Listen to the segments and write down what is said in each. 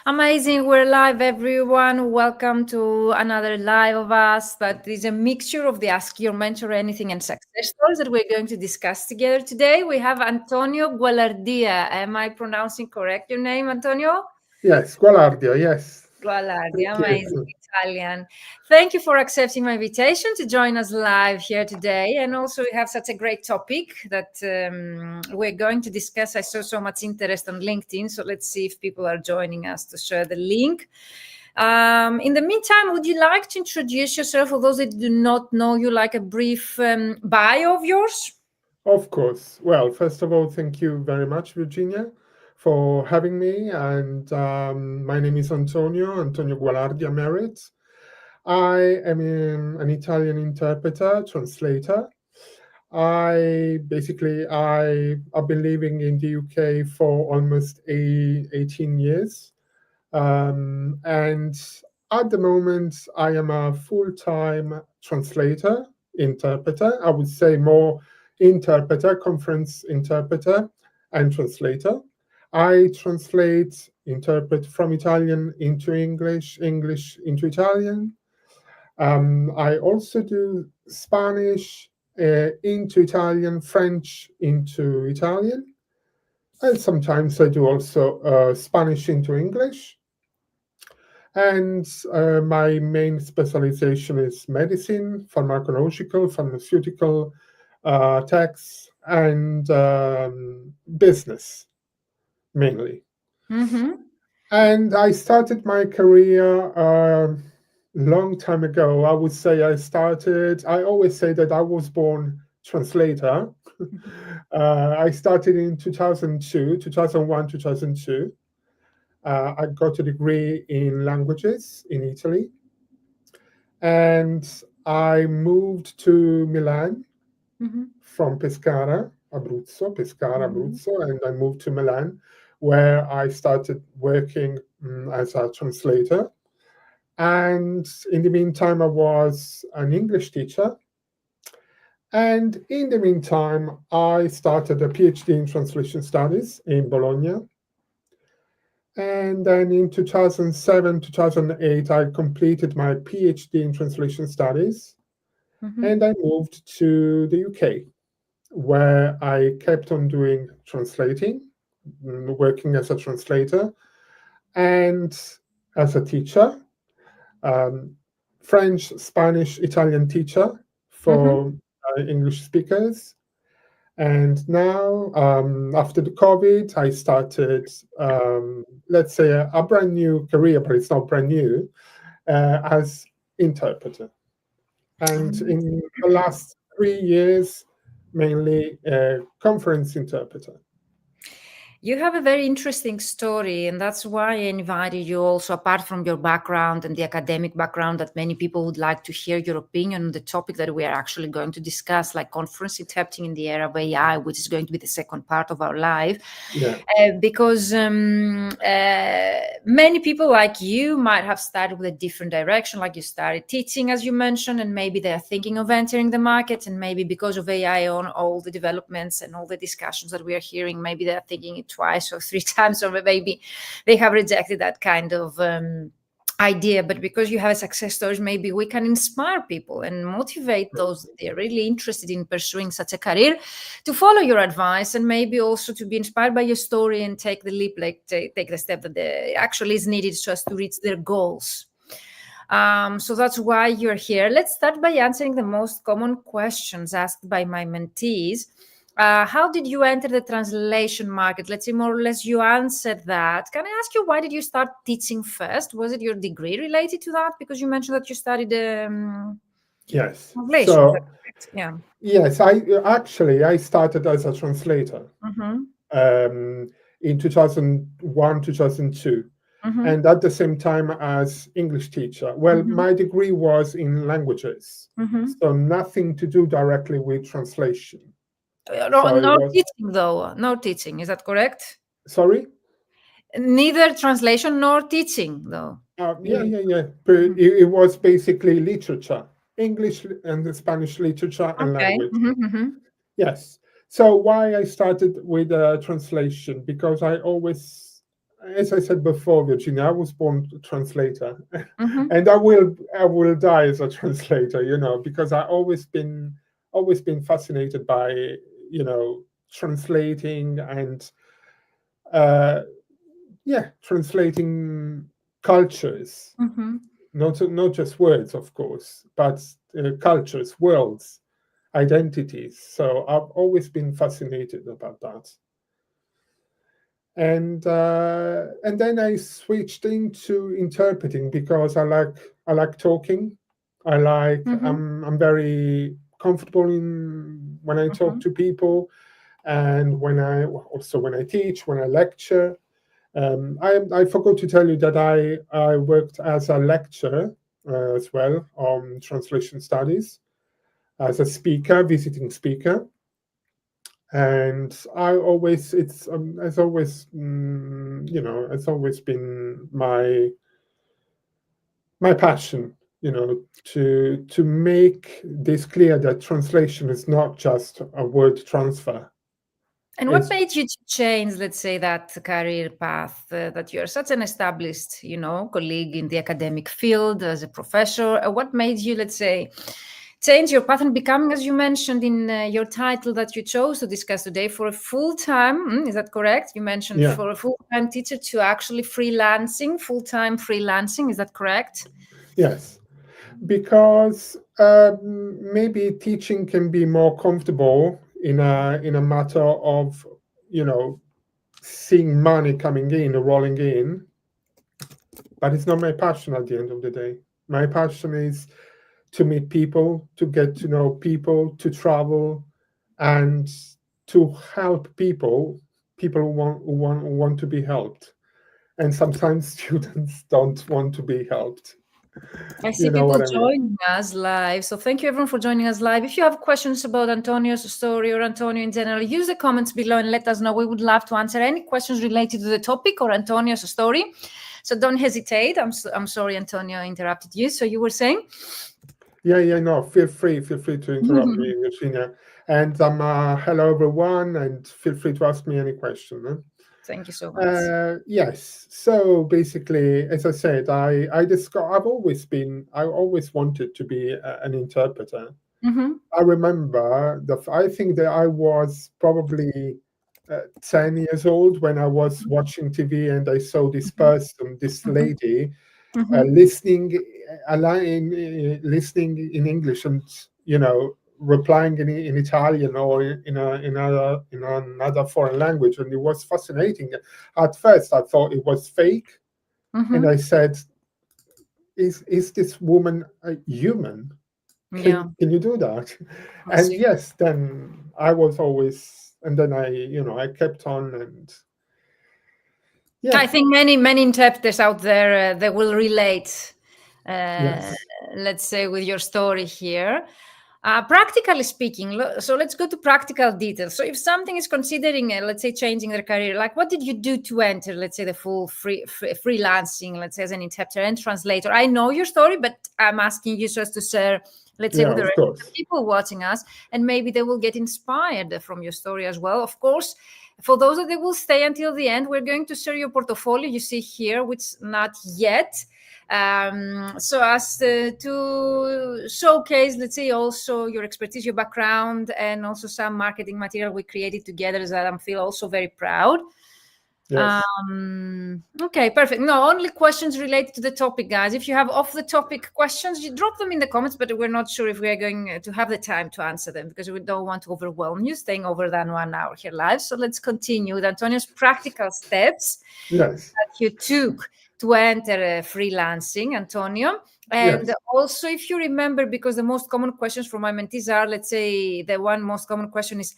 Amazing. We're live, everyone. Welcome to another live of us that is a mixture of the Ask Your Mentor Anything and success stories that we're going to discuss together today. We have Antonio Gualardia. Am I pronouncing correct your name, Antonio? Yes, Gualardia, yes. Gualardia, Thank amazing you. Italian. Thank you for accepting my invitation to join us live here today. And also, we have such a great topic that we're going to discuss. I saw so much interest on LinkedIn, so let's see if people are joining us to share the link. In the meantime, would you like to introduce yourself for those that do not know you, like a brief bio of yours? Of course. Well, first of all, thank you very much, Virginia, for having me. And my name is Antonio Gualardia Merit. I am an Italian interpreter, translator. I've been living in the UK for almost 18 years. And at the moment, I am a full-time translator, interpreter. I would say more interpreter, conference interpreter, and translator. I interpret from Italian into English, English into Italian. I also do Spanish into Italian, French into Italian, and sometimes I do also Spanish into English. And my main specialization is medicine, pharmaceutical, tax, and business mainly. Mm-hmm. And I started my career a long time ago. I always say that I was born translator. I started in 2002, 2001, 2002. I got a degree in languages in Italy, and I moved to Milan Mm-hmm. from Pescara, Mm-hmm. Abruzzo, and I moved to Milan, where I started working as a translator. And in the meantime, I was an English teacher. And in the meantime, I started a PhD in translation studies in Bologna. And then in 2007, 2008, I completed my PhD in translation studies, Mm-hmm. and I moved to the UK, where I kept on doing translating, working as a translator and as a teacher, um, French, Spanish, Italian teacher Mm-hmm. for English speakers. And now, after the COVID, I started, let's say, a brand new career, but it's not brand new, as interpreter. And in the last 3 years, mainly conference interpreter. You have a very interesting story, and that's why I invited you also, apart from your background and the academic background, that many people would like to hear your opinion on the topic that we are actually going to discuss, like conference interpreting in the era of AI, which is going to be the second part of our life. Yeah. Because many people like you might have started with a different direction, like you started teaching, as you mentioned, and maybe they're thinking of entering the market, and maybe because of AI on all the developments and all the discussions that we are hearing, maybe they're thinking it twice or three times, or maybe they have rejected that kind of idea. But because you have a success stories, maybe we can inspire people and motivate those that they're really interested in pursuing such a career to follow your advice, and maybe also to be inspired by your story and take the leap, like take the step that actually is needed just to reach their goals. So that's why you're here. Let's start by answering the most common questions asked by my mentees. How did you enter the translation market? Let's say more or less you answered that. Can I ask you, why did you start teaching first? Was it your degree related to that? Because you mentioned that you studied Yes. translation. Is that So correct? Yeah. yes, I started as a translator Mm-hmm. um, in 2001, 2002, Mm-hmm. and at the same time as English teacher. Well, Mm-hmm. my degree was in languages, Mm-hmm. so nothing to do directly with translation. No, So it no was, teaching though. No teaching. Is that correct? sorry? Neither translation nor teaching though. Yeah. But Mhm. it was basically literature, English and the Spanish literature and Okay. language. Mm-hmm. Yes. So why I started with translation? Because I always as I said before, Virginia, I was born a translator, Mm-hmm. and I will die as a translator. Because I always been fascinated by translating and uh, translating cultures, Mm-hmm. not just words, of course, but cultures, worlds, identities. So I've always been fascinated about that. And then I switched into interpreting because I like talking. Mm-hmm. I'm very comfortable in when I talk Mm-hmm. to people, and when I teach, when I lecture. I forgot to tell you that I worked as a lecturer as well on translation studies, as a speaker, visiting speaker. And it's always been my passion, to make this clear that translation is not just a word transfer. And what It's made you to change, let's say, that career path, that you're such an established, colleague in the academic field as a professor? What made you, let's say, change your path and becoming, as you mentioned in your title that you chose to discuss today, for a full-time, is that correct? You mentioned Yeah, for a full-time teacher to actually freelancing, full-time freelancing, is that correct? yes, because maybe teaching can be more comfortable in a matter of you know seeing money coming in, rolling in, but it's not my passion at the end of the day. My passion is to meet people, to get to know people, to travel, and to help people who want to be helped. And sometimes students don't want to be helped. I see You know people what I mean? joining us live. So thank you everyone for joining us live. If you have questions about Antonio's story or Antonio in general, use the comments below and let us know. We would love to answer any questions related to the topic or Antonio's story. So don't hesitate. I'm sorry, Antonio, I interrupted you. So you were saying? Yeah, no, feel free to interrupt me, Virginia. And hello everyone, and feel free to ask me any question. Thank you so much. Yes. So basically, as I said, I always wanted to be an interpreter. Mm-hmm. I remember I think that I was probably 10 years old when I was watching TV and I saw this person, this Mm-hmm. lady, Mm-hmm. listening in English and replying in Italian or in another foreign language, and it was fascinating. At first, I thought it was fake, and Mm-hmm. I said, "Is this woman a human? Yeah. Can you do that?" I And see. yes, then I was always, and then I kept on, and I yeah, think many interpreters out there they will relate, uh, yes, let's say, with your story here. Practically speaking, so let's go to practical details. So if something is considering, let's say, changing their career, like what did you do to enter, let's say, the full freelancing, let's say, as an interpreter and translator? I know your story, but I'm asking you just to share, let's say, yeah, with the of rest of the course, people watching us, and maybe they will get inspired from your story as well. Of course, for those that they will stay until the end, we're going to share your portfolio you see here, which not yet. So as to showcase, let's say, also your expertise, your background, and also some marketing material we created together that I feel also very proud. yes, Okay, perfect. No, only questions related to the topic, guys. If you have off the topic questions, you drop them in the comments, but we're not sure if we are going to have the time to answer them because we don't want to overwhelm you staying over than 1 hour here live. So let's continue with Antonio's practical steps yes, that you took to enter freelancing, Antonio. And yes, also, if you remember, because the most common questions from my mentees are, let's say, the one most common question is,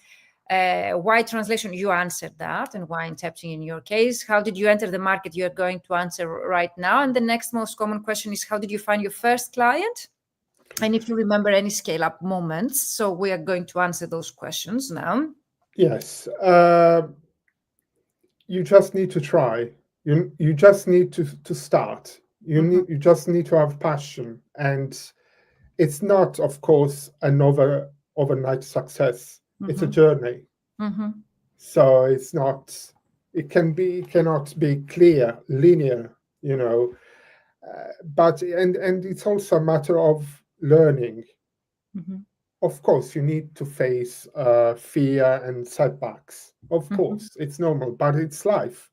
why translation? You answered that, and why interpreting in your case? How did you enter the market? You are going to answer right now. And the next most common question is, how did you find your first client? And if you remember any scale up moments. So we are going to answer those questions now. yes. You just need to try. You just need to start. Mm-hmm, You just need to have passion, and it's not, of course, another overnight success. It's a mm-hmm, journey. mm-hmm. So it's not it cannot be clear, linear, you know. But it's also a matter of learning. Mhm. Of course, you need to face fear and setbacks. Of course, it's normal, but it's life.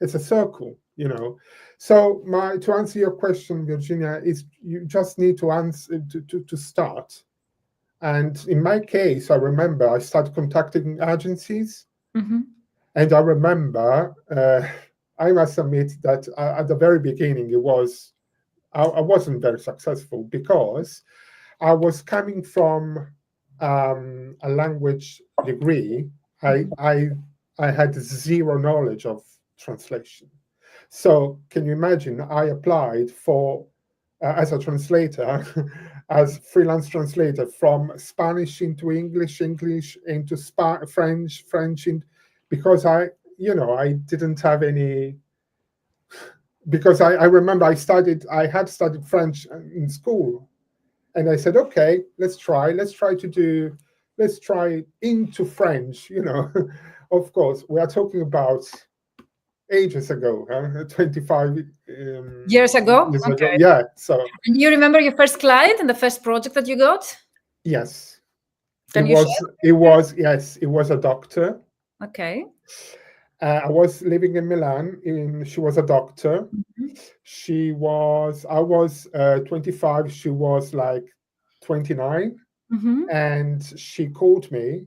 It's a circle, you know. So to answer your question, Virginia, is you just need to answer to start. And in my case, I remember I started contacting agencies, Mhm. and I remember I must admit that at the very beginning I wasn't very successful because I was coming from a language degree. I had zero knowledge of translation. So can you imagine? I applied for as a translator, as freelance translator from Spanish into English, English into French, French in, because I didn't have any. Because I remember I had studied French in school, and I said, okay, let's try into French, you know. Of course, we are talking about ages ago, 25 Years ago? years ago. Okay. Yeah. So And do you remember your first client and the first project that you got? yes, Can you share? yes, it was a doctor. Okay. I was living in Milan. She was a doctor. Mhm. I was 25. She was like 29, Mhm. and she called me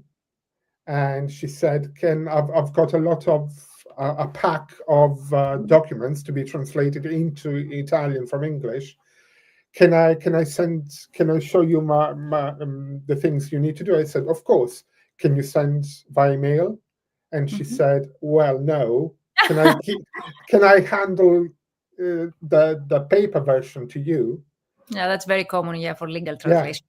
and she said, "Can I've got a lot of a pack of documents to be translated into Italian from English. Can I show you the things you need to do?" I said, "Of course. Can you send via mail?" And she Mhm. said, "Well, no. Can I keep, can I handle the paper version to you?" Yeah, that's very common, yeah, for legal Yeah. translation.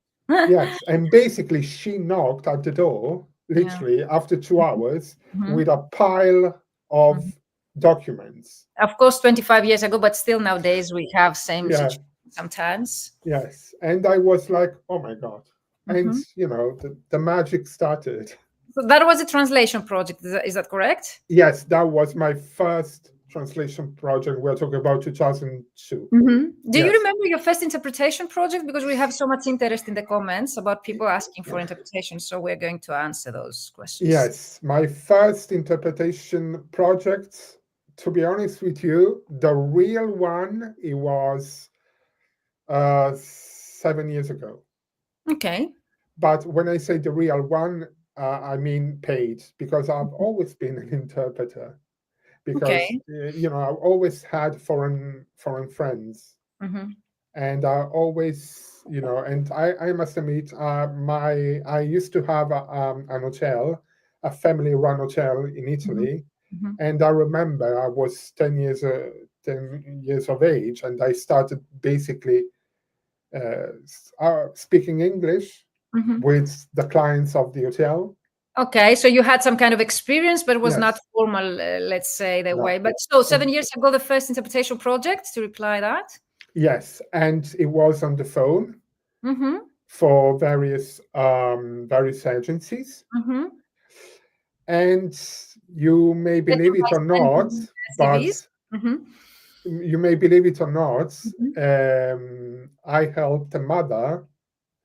Yes, and basically she knocked at the door, Yeah. literally after 2 hours, Mhm. with a pile of Mhm. documents. Of course, 25 years ago, but still nowadays we have same Yeah, situation sometimes. yes. And I was like, oh my God. And, Mhm. the magic started. So that was a translation project. Is that correct? Yes, that was my first translation project. We're talking about 2002. Do you Yes. remember your first interpretation project? Because we have so much interest in the comments about people asking for interpretation. So we're going to answer those questions. Yes, my first interpretation project, to be honest with you, the real one, it was 7 years ago. Okay. But when I say the real one, I mean paid, because I've always been an interpreter. Because Okay. I've always had foreign friends, Mm-hmm. and I always, and I must admit, I used to have an hotel, a family-run hotel in Mm-hmm. Italy, Mm-hmm. and I remember I was 10 years of age, and I started basically speaking English Mm-hmm. with the clients of the hotel. Okay, so you had some kind of experience, but it was not Yes, formal, let's say, the way. no, But so 7 years ago, the first interpretation project, to reply that. yes, and it was on the phone Mm-hmm. for various agencies. Mm-hmm. And you may Getting believe it by or not, sending but CVs. Mm-hmm. you may believe it or not, Mm-hmm. I helped a mother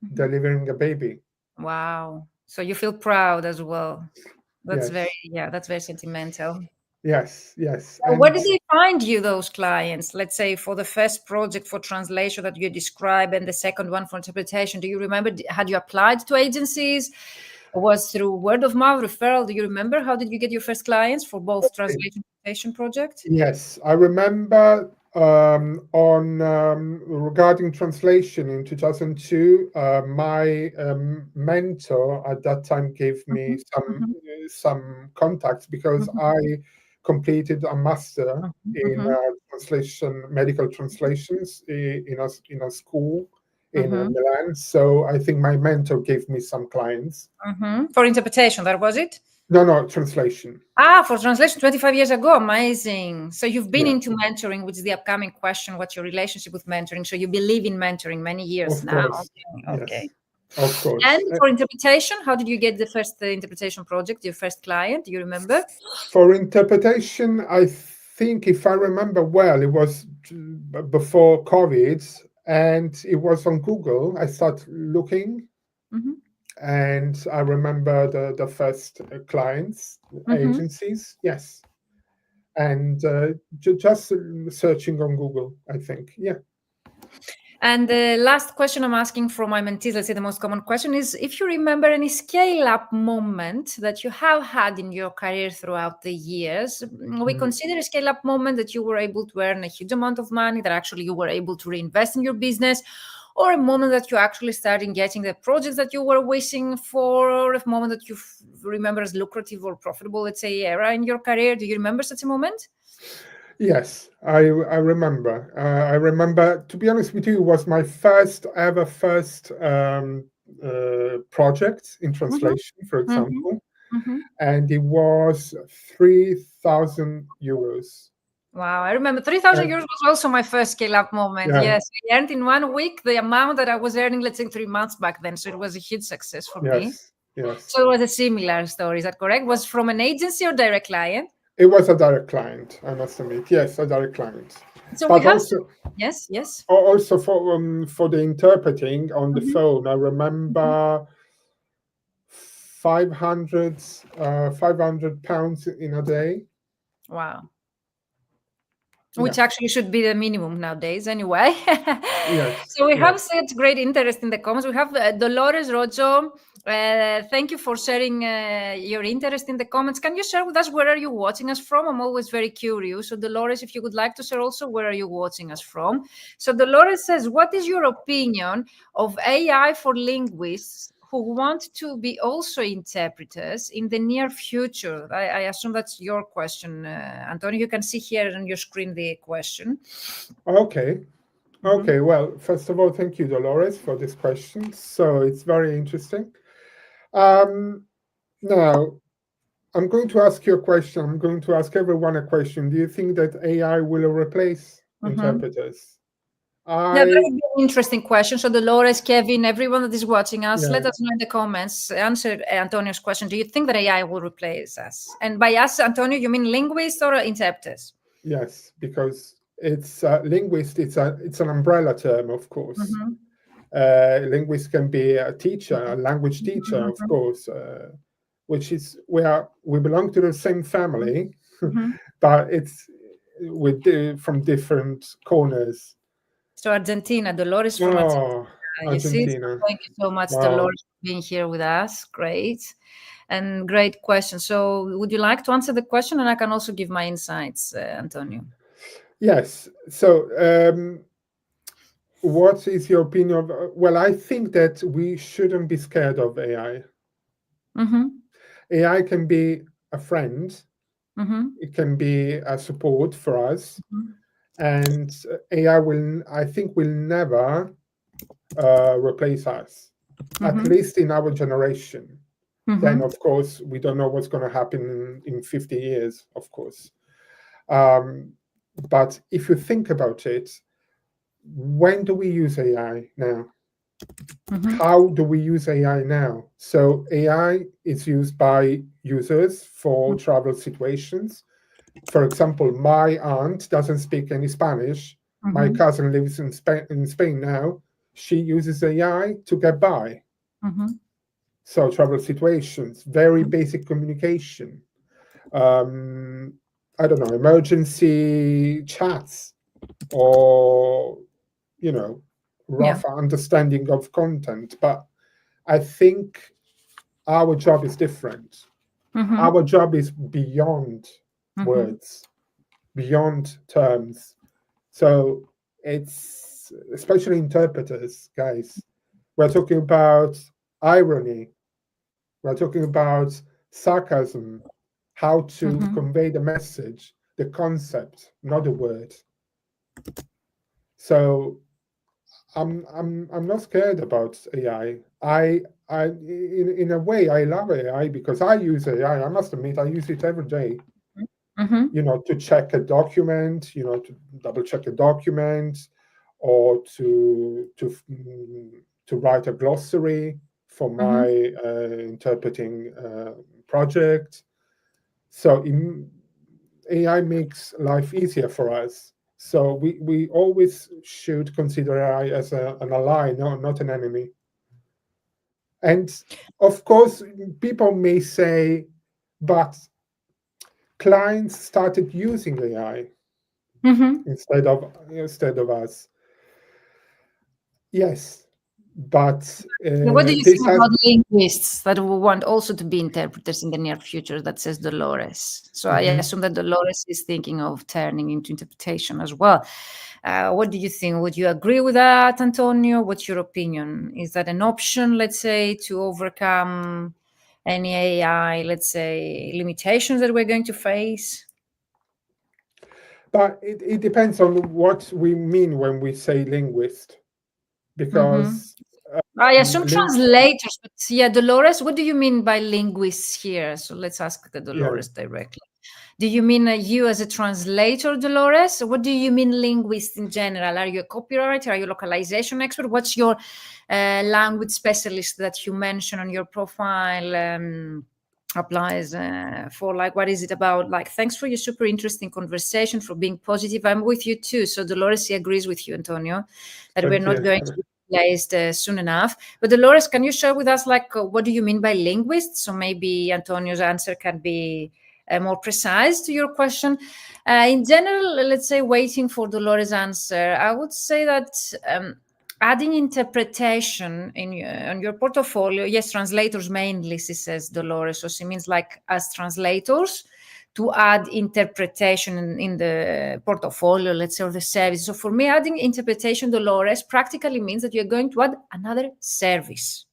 Mm-hmm. delivering a baby. Wow. So you feel proud as well. Yes, That's very sentimental. yes, yes. So where And did they find you, those clients? Let's say for the first project for translation that you describe and the second one for interpretation. Do you remember, had you applied to agencies? Or was through word of mouth referral? Do you remember how did you get your first clients for both translation and interpretation project? yes, I remember on regarding translation in 2002, my mentor at that time gave me Mhm, mhm, some contacts because mhm, I completed a master mhm, in mhm, medical translations in a school in mhm, Milan. So I think my mentor gave me some clients. mhm. For interpretation, that was it? No, no, translation. Ah, for translation 25 years ago. Amazing. So you've been Yeah, into mentoring, which is the upcoming question. What's your relationship with mentoring? So you believe in mentoring many years of now. course. Okay. Yes. Okay. Of course. And for interpretation, how did you get the first interpretation project, your first client? Do you remember? For interpretation, I think, if I remember well, it was before COVID, and it was on Google. I started looking, and I remember the first clients, agencies, yes, and just searching on Google, I think, yeah. And the last question I'm asking from my mentees, let's say the most common question, is if you remember any scale-up moment that you have had in your career throughout the years. We consider a scale-up moment that you were able to earn a huge amount of money, that actually you were able to reinvest in your business, or a moment that you actually started getting the projects that you were wishing for, or a moment that you remember as lucrative or profitable, let's say, era in your career. Do you remember such a moment? Yes, I remember. I remember, to be honest with you, it was my first project in translation, for example, and it was 3,000 euros. Wow, I remember 3,000 euros was also my first scale-up moment. Yeah. Yes, I earned in 1 week the amount that I was earning, let's say, 3 months back then. So it was a huge success for me. Yes. So it was a similar story. Is that correct? Was from an agency or direct client? It was a direct client, I must admit. Yes, a direct client. So But we have also, yes. Also for the interpreting on the phone, I remember 500 £500 in a day. Wow. Which actually should be the minimum nowadays anyway. Yes. So we have such great interest in the comments. We have Dolores Rojo. Thank you for sharing your interest in the comments. Can you share with us where are you watching us from? I'm always very curious. So Dolores, if you would like to share also where are you watching us from? So Dolores says, what is your opinion of AI for linguists who want to be also interpreters in the near future? I assume that's your question, Antonio. You can see here on your screen the question. Okay. Okay. Well, first of all, thank you, Dolores, for this question. So it's very interesting. Now, I'm going to ask you a question. I'm going to ask everyone a question. Do you think that AI will replace interpreters? Yeah, very interesting question. So Dolores, Kevin, everyone that is watching us, let us know in the comments. Answer Antonio's question. Do you think that AI will replace us? And by us, Antonio, you mean linguists or interpreters? Yes, because it's linguist. It's an umbrella term, of course. Linguist can be a teacher, a language teacher, of course, which is we belong to the same family, but from different corners. So Argentina, Dolores from Argentina. Argentina. Thank you so much, Dolores, for being here with us. Great. And great question. So would you like to answer the question? And I can also give my insights, Antonio. Yes. So what is your opinion of, well, I think that we shouldn't be scared of AI. AI can be a friend. It can be a support for us. And AI I think, will never replace us, at least in our generation. Then, of course, we don't know what's going to happen in 50 years, of course. But if you think about it, when do we use AI now? How do we use AI now? So AI is used by users for travel situations. For example, my aunt doesn't speak any Spanish. My cousin lives in Spain now. She uses AI to get by. So travel situations, very basic communication. I don't know, emergency chats, or rough understanding of content. But I think our job is different. Our job is beyond words, beyond terms. So it's, especially interpreters, guys, we're talking about irony, we're talking about sarcasm, how to convey the message, the concept, not the word. So I'm not scared about AI. In a way, I love AI because I use AI. I must admit, I use it every day. To check a document, to double check a document, or to write a glossary. for my interpreting project. So AI makes life easier for us. So we always should consider AI as an ally, not an enemy. And of course, people may say, but clients started using AI instead of us. Yes, but What do you this think has about linguists that will want also to be interpreters in the near future? That says Dolores. So I assume that Dolores is thinking of turning into interpretation as well. What do you think? Would you agree with that, Antonio? What's your opinion? Is that an option, let's say, to overcome any AI, let's say, limitations that we're going to face? But it depends on what we mean when we say linguist, because I assume translators, but yeah, Dolores, what do you mean by linguists here? So let's ask Dolores directly. Do you mean you as a translator, Dolores? What do you mean linguist in general? Are you a copywriter? Are you a localization expert? What's your language specialist that you mentioned on your profile? Applies for, like, what is it about? Like, thanks for your super interesting conversation, for being positive. I'm with you too. So Dolores agrees with you, Antonio, that we're not going to be placed soon enough. But Dolores, can you share with us, like, what do you mean by linguist? So maybe Antonio's answer can be more precise to your question. In general, let's say, waiting for Dolores' answer, I would say that adding interpretation on your portfolio, yes, translators mainly, she says, Dolores. So she means, like, as translators, to add interpretation in the portfolio, let's say, or the service. So for me, adding interpretation, Dolores, practically means that you're going to add another service.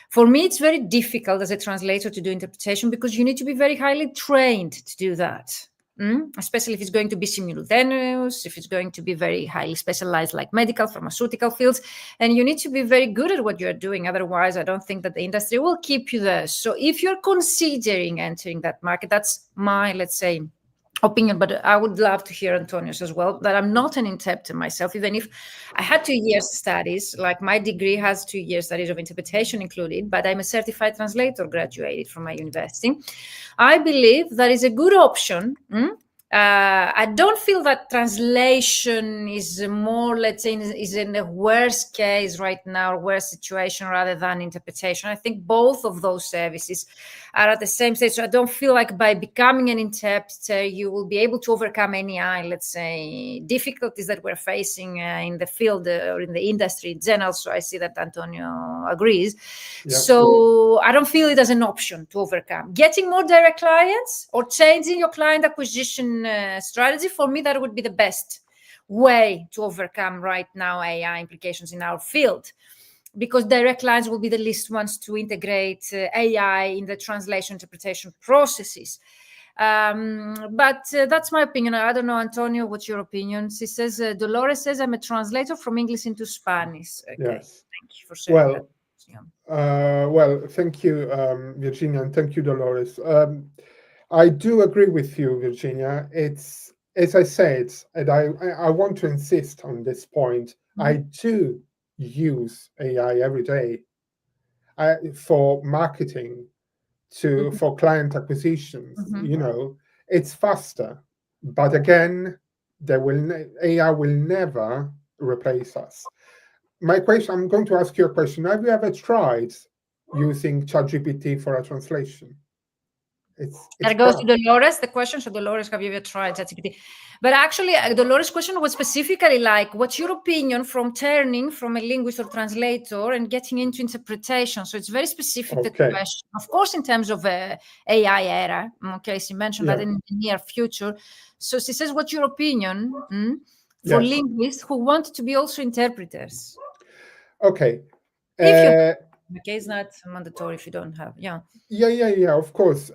For me, it's very difficult as a translator to do interpretation because you need to be very highly trained to do that. Especially if it's going to be simultaneous, if it's going to be very highly specialized, like medical, pharmaceutical fields, and you need to be very good at what you're doing. Otherwise, I don't think that the industry will keep you there. So if you're considering entering that market, that's my, let's say, opinion, but I would love to hear Antonio's as well, that I'm not an interpreter myself, even if I had 2 years studies, like my degree has 2 years studies of interpretation included, but I'm a certified translator, graduated from my university. I believe that is a good option. I don't feel that translation is more, let's say, is in a worse case right now, worse situation, rather than interpretation. I think both of those services are at the same stage. So I don't feel like by becoming an interpreter, you will be able to overcome any, let's say, difficulties that we're facing in the field or in the industry in general. So I see that Antonio agrees. Yeah. So I don't feel it as an option to overcome. Getting more direct clients or changing your client acquisition strategy, for me, that would be the best way to overcome right now AI implications in our field, because direct clients will be the least ones to integrate AI in the translation interpretation processes. But that's my opinion. I don't know, Antonio, what's your opinion? She says, Dolores says, I'm a translator from English into Spanish. Okay. Yes. Thank you for sharing that. Well, thank you, Virginia, and thank you, Dolores. I do agree with you, Virginia. It's, as I said, and I want to insist on this point, I do use AI every day for marketing, for client acquisitions. It's faster, but again, AI will never replace us. My question, I'm going to ask you a question. Have you ever tried using ChatGPT for a translation? That goes to Dolores, the question. So Dolores, have you ever tried ChatGPT? But actually, Dolores' question was specifically like, what's your opinion from turning from a linguist or translator and getting into interpretation? So it's very specific, the question. Of course, in terms of AI era, okay, she mentioned that in the near future. So she says, what's your opinion for linguists who want to be also interpreters? Okay. Okay, it's not mandatory if you don't have, Yeah, of course.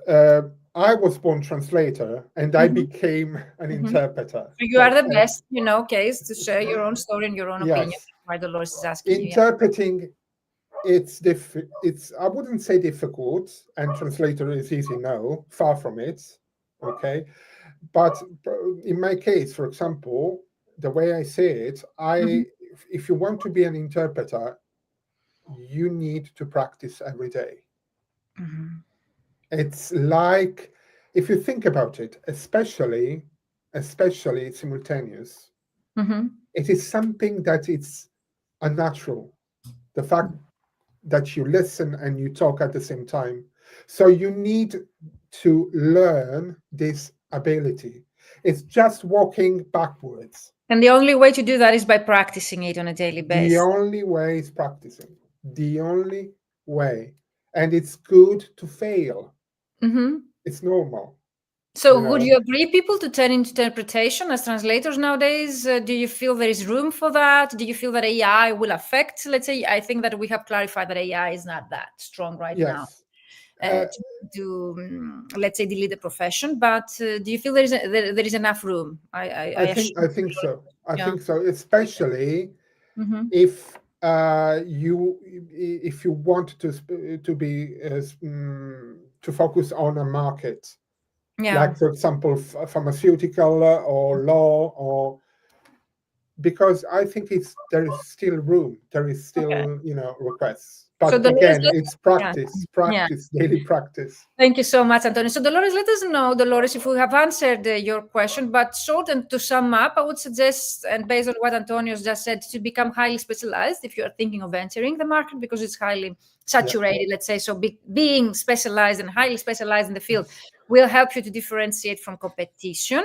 I was born translator and I became an interpreter. So you are the best, case to share your own story and your own opinion. Why Dolores is asking interpreting, it's I wouldn't say difficult, and translator is easy, no, far from it. Okay. But in my case, for example, the way I say it, if you want to be an interpreter, you need to practice every day. Mm-hmm. It's like, if you think about it, especially simultaneous, Mm-hmm. it is something that it's unnatural. The fact that you listen and you talk at the same time. So you need to learn this ability. It's just walking backwards. And the only way to do that is by practicing it on a daily The basis. only way is practicing. The only way. And it's good to fail. Mm-hmm. It's normal, So, you would know. you agree people to turn into interpretation as translators nowadays? Do you feel there is room for that? Do you feel that AI will affect? Let's say, I think that we have clarified that AI is not that strong right now Yes. Uh, let's say, delete the profession. But do you feel there is enough room? I I assume. think so. I Yeah. think so, especially Mm-hmm. if if you want to be to focus on a market, Yeah. like for example pharmaceutical or law, or because I think there is still room, there is Okay. still, requests, So, but Dolores, again, let it's yeah, yeah. daily practice. Thank you so much, Antonio. So, Dolores, let us know, Dolores, if we have answered your question. But short and to sum up, I would suggest, and based on what Antonio just said, to become highly specialized if you are thinking of entering the market because it's highly Yeah. saturated, let's say. So, being specialized and highly specialized in the field will help you to differentiate from competition.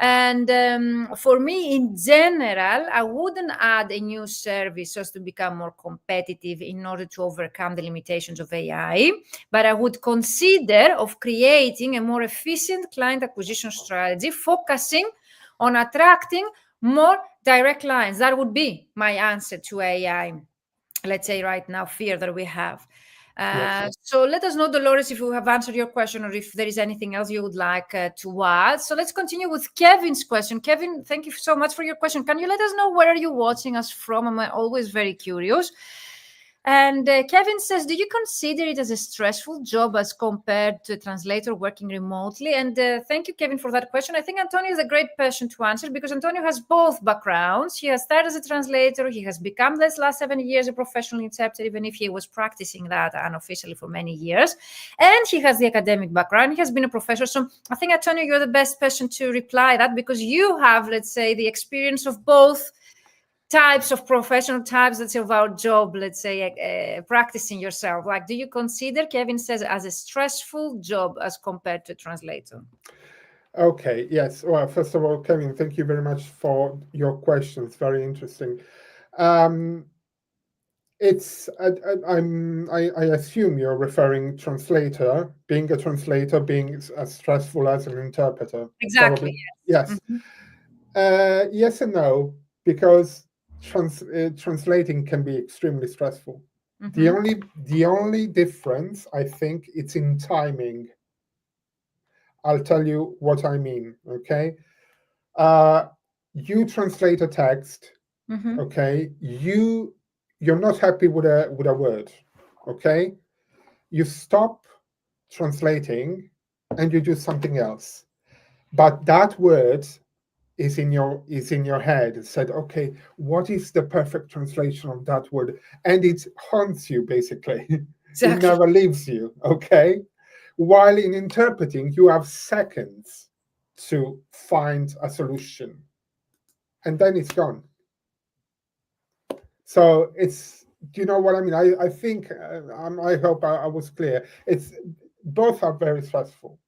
And for me, in general, I wouldn't add a new service just to become more competitive in order to overcome the limitations of AI, but I would consider of creating a more efficient client acquisition strategy, focusing on attracting more direct clients. That would be my answer to AI, let's say right now, fear that we have. Yes. So let us know, Dolores, if we have answered your question or if there is anything else you would like to add. So let's continue with Kevin's question. Kevin, thank you so much for your question. Can you let us know where are you watching us from? I'm always very curious. And Kevin says, do you consider it as a stressful job as compared to a translator working remotely? And thank you, Kevin, for that question. I think Antonio is a great person to answer because Antonio has both backgrounds. He has started as a translator. He has become this last 7 years a professional interpreter, even if he was practicing that unofficially for many years. And he has the academic background. He has been a professor. So I think, Antonio, you're the best person to reply that because you have, let's say, the experience of both types of professional types, let's say, of our job, let's say, practicing yourself. Like, do you consider, Kevin says, as a stressful job as compared to translator? Okay, yes. Well, first of all, Kevin, thank you very much for your questions. Very interesting. It's I assume you're referring translator, being a translator, being as stressful as an interpreter. Exactly. Probably yes. Yes and no, because translating can be extremely stressful. Mm-hmm. The only difference, I think, it's in timing. I'll tell you what I mean. Okay, you translate a text. Mm-hmm. Okay, you're not happy with a word. Okay, you stop translating and you do something else. But that word is in your head. It said, okay, what is the perfect translation of that word? And it haunts you basically. It Exactly. never leaves you. Okay. While in interpreting, you have seconds to find a solution, and then it's gone. So it's, do you know what I mean? I think I hope I was clear. It's both are very stressful.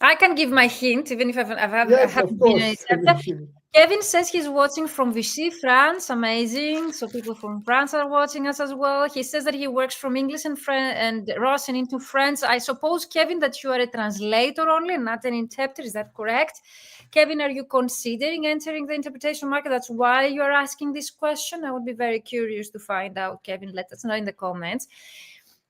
I can give my hint, even if I Yes, of haven't been an course. interpreter. Kevin says he's watching from Vichy, France. Amazing. So people from France are watching us as well. He says that he works from English and Russian into French. I suppose, Kevin, that you are a translator only, not an interpreter. Is that correct? Kevin, are you considering entering the interpretation market? That's why you are asking this question. I would be very curious to find out. Kevin, let us know in the comments.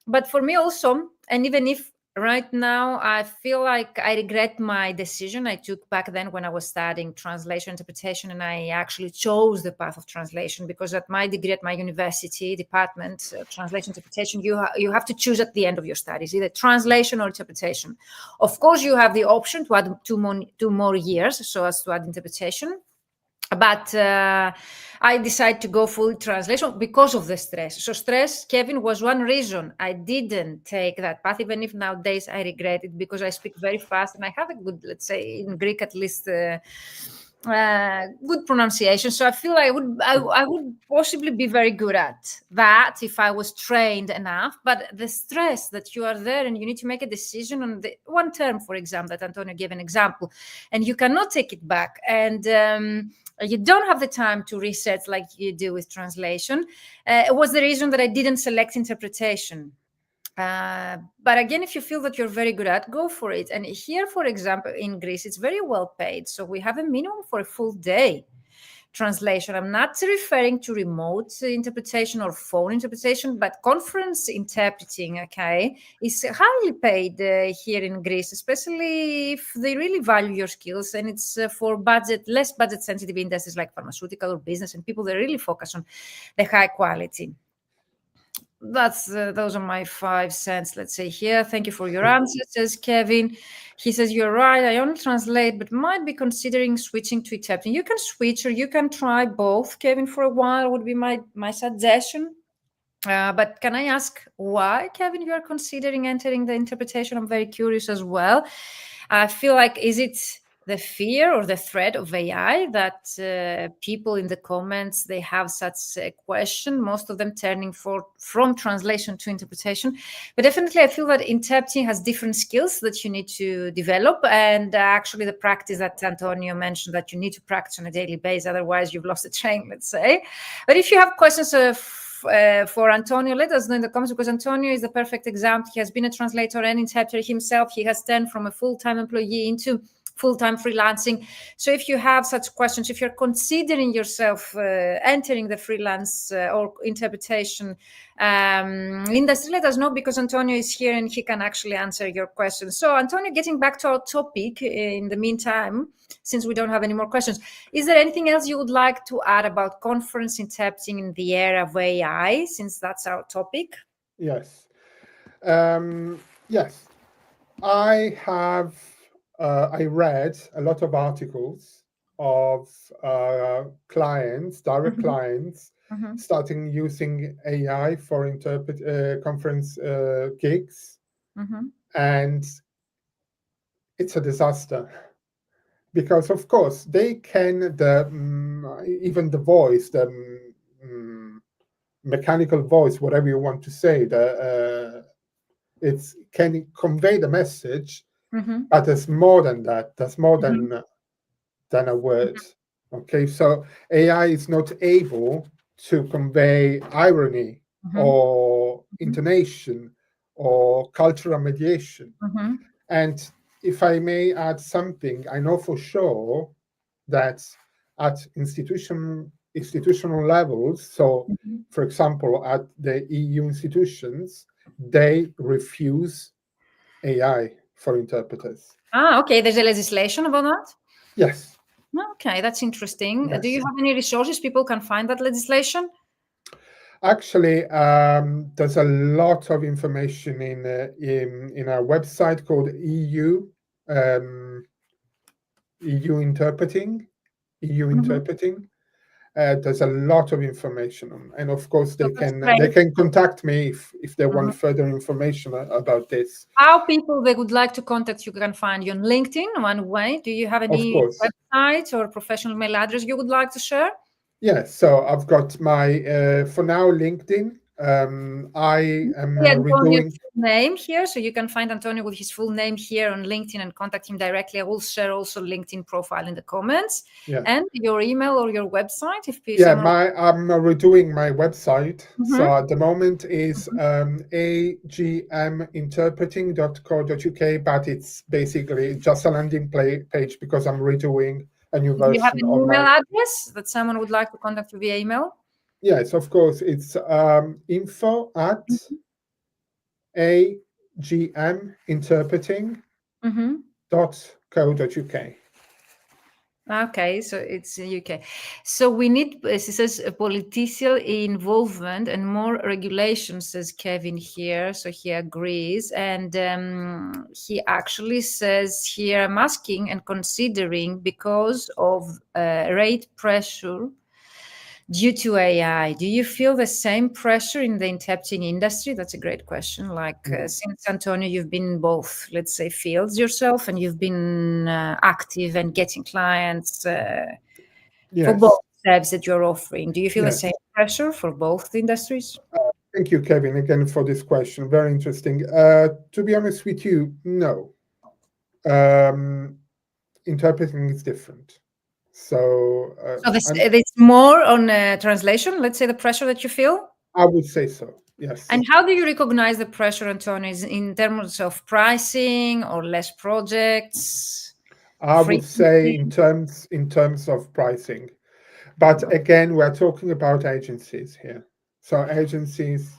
But for me also, and even if right now I feel like I regret my decision I took back then when I was studying translation interpretation, and I actually chose the path of translation because at my degree at my university department, translation interpretation, you have to choose at the end of your studies either translation or interpretation. Of course, you have the option to add two more years so as to add interpretation. But I decided to go full translation because of the stress. So stress, Kevin, was one reason I didn't take that path, even if nowadays I regret it because I speak very fast and I have a good, let's say, in Greek at least, good pronunciation. So I feel I would possibly be very good at that if I was trained enough. But the stress that you are there and you need to make a decision on the one term, for example, that Antonio gave an example, and you cannot take it back. And you don't have the time to research like you do with translation. It was the reason that I didn't select interpretation. But again, if you feel that you're very good at, go for it. And here, for example, in Greece, it's very well paid. So we have a minimum for a full day translation. I'm not referring to remote interpretation or phone interpretation, but conference interpreting, okay, is highly paid here in Greece, especially if they really value your skills. And it's for less budget sensitive industries like pharmaceutical or business and people that really focus on the high quality. Those are my 5 cents, let's say here. Thank you for your answer, says Kevin. He says, you're right, I only translate, but might be considering switching to interpreting. You can switch or you can try both, Kevin, for a while would be my suggestion. But can I ask why, Kevin, you are considering entering the interpretation? I'm very curious as well. I feel like, is it the fear or the threat of AI that people in the comments, they have such a question, most of them turning from translation to interpretation. But definitely I feel that interpreting has different skills that you need to develop, and actually the practice that Antonio mentioned that you need to practice on a daily basis, otherwise you've lost the train, let's say. But if you have questions for Antonio, let us know in the comments, because Antonio is the perfect example. He has been a translator and interpreter himself. He has turned from a full-time employee into full-time freelancing. So if you have such questions, if you're considering yourself entering the freelance or interpretation industry, let us know, because Antonio is here and he can actually answer your questions. So Antonio, getting back to our topic in the meantime, since we don't have any more questions, is there anything else you would like to add about conference interpreting in the era of AI, since that's our topic? Yes. Yes. I read a lot of articles of clients, direct clients, starting using AI for conference gigs, and it's a disaster. Because of course they can even the voice, the mechanical voice, whatever you want to say, it can convey the message, but there's more than that. There's more than a word. Okay, so AI is not able to convey irony or intonation or cultural mediation. And if I may add something, I know for sure that at institutional levels, so for example, at the EU institutions, they refuse AI for interpreters. Okay. There's a legislation about that? Yes. Okay, that's interesting. Yes. Do you have any resources people can find that legislation? Actually, there's a lot of information in our website called EU Interpreting. There's a lot of information on, and of course they can contact me if they want further information about this. How people they would like to contact you can find you on LinkedIn, one way. Do you have any website or professional mail address you would like to share? Yes, so I've got my for now LinkedIn. I am redoing name here, so you can find Antonio with his full name here on LinkedIn and contact him directly. I will share also LinkedIn profile in the comments, and your email or your website. If I'm redoing my website. So at the moment is agminterpreting.co.uk, but it's basically just a landing page because I'm redoing a new version. Do you have an email address that someone would like to contact you via email? Yes, of course. It's info@agminterpreting.co.uk. Okay, so it's UK. So we need, as he says, a political involvement and more regulation, says Kevin here. So he agrees. And he actually says here, I'm asking and considering because of rate pressure due to AI. Do you feel the same pressure in the interpreting industry? That's a great question. Like, since Antonio, you've been in both, let's say, fields yourself, and you've been active and getting clients for Yes, both services that you're offering. Do you feel the yes. same pressure for both industries? Thank you, Kevin, again for this question. Very interesting. To be honest with you, no. Interpreting is different. So, So it's more on translation, let's say, the pressure that you feel? I would say so. Yes. And how do you recognize the pressure, Antonio? Is in terms of pricing or less projects? I would say in terms of pricing. But again, we're talking about agencies here. So agencies,